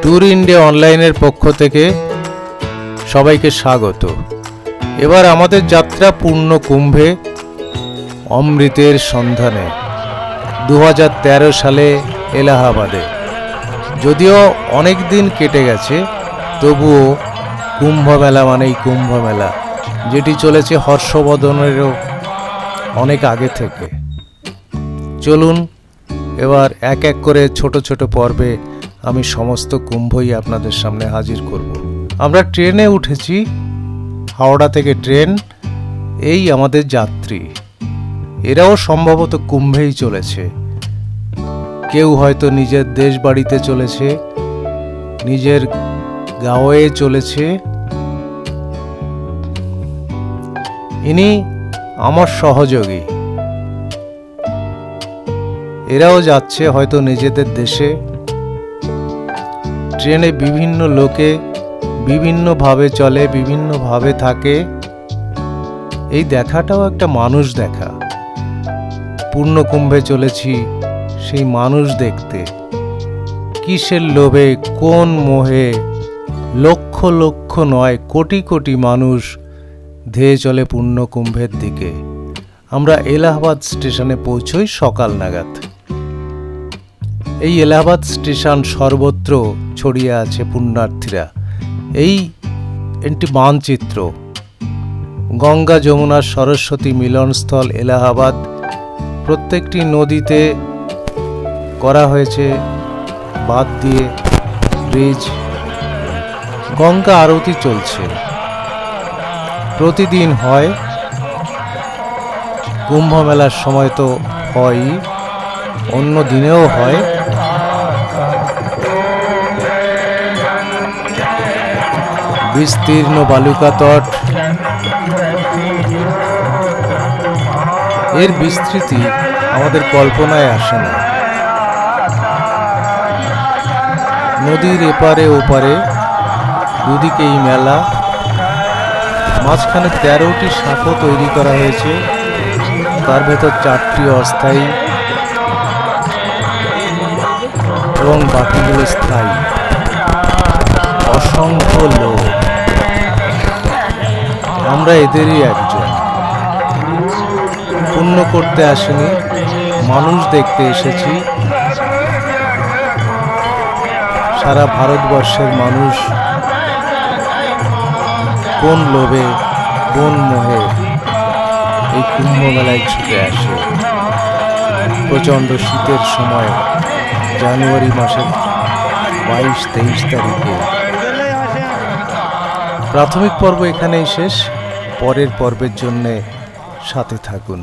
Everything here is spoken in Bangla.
ট্যুর ইন্ডিয়া অনলাইনের পক্ষ থেকে সবাইকে স্বাগত। এবার আমাদের যাত্রা পূর্ণ কুম্ভে অমৃতের সন্ধানে 2013 সালে এলাহাবাদে। যদিও অনেক দিন কেটে গেছে, তবুও কুম্ভ মেলা মানেই কুম্ভ মেলা, যেটি চলেছে হর্ষবর্ধনেরও অনেক আগে থেকে। চলুন এবার এক এক করে ছোট ছোট পর্বে আমি সমস্ত কুম্ভই আপনাদের সামনে হাজির করব। আমরা ট্রেনে উঠেছি, হাওড়া থেকে ট্রেন। এই আমাদের যাত্রী, এরাও সম্ভবত কুম্ভেই চলেছে। কেউ হয়তো নিজের দেশ বাড়িতে চলেছে, নিজের গাঁওয়ে চলেছে। ইনি আমার সহযোগী, এরাও যাচ্ছে হয়তো নিজেদের দেশে। ট্রেনে বিভিন্ন লোকে বিভিন্নভাবে চলে, বিভিন্নভাবে থাকে। এই দেখাটাও একটা মানুষ দেখা। পূর্ণ কুম্ভে চলেছি সেই মানুষ দেখতে। কিসের লোভে, কোন মোহে লক্ষ লক্ষ নয় কোটি কোটি মানুষ ধেয়ে চলে পূর্ণ কুম্ভের দিকে। আমরা এলাহাবাদ স্টেশনে পৌঁছই সকাল নাগাদ। এই এলাহাবাদ স্টেশন সর্বত্র ছড়িয়ে আছে পুণ্যার্থীরা। এই একটি মানচিত্র। গঙ্গা, যমুনা, সরস্বতী মিলনস্থল এলাহাবাদ। প্রত্যেকটি নদীতে করা হয়েছে বাঁধ দিয়ে ব্রিজ। গঙ্গা আরতি চলছে, প্রতিদিন হয়। কুম্ভ মেলার সময় তো হয়ই, অন্য দিনেও হয়। বিস্তীর্ণ বালুকা তট, এর বিস্তৃতি আমাদের কল্পনায় আসে না। নদীর এপারে ওপারে দুদিকেই মেলা। মাঝখানে 13টি সাঁকো তৈরি করা হয়েছে, তার ভেতর 4টি অস্থায়ী এবং বাকিগুলো স্থায়ী। অসংখ্য লোক, আমরা এদেরই একজন। পুণ্য করতে আসেনি, মানুষ দেখতে এসেছি। সারা ভারতবর্ষের মানুষ কোন লোভে, কোন মোহে এই কুম্ভ মেলায় ছুটে আসে। প্রচণ্ড শীতের সময় জানুয়ারি মাসের 22-23 তারিখে। প্রাথমিক পর্ব এখানেই শেষ। পরের পর্বের জন্যে সাথে থাকুন।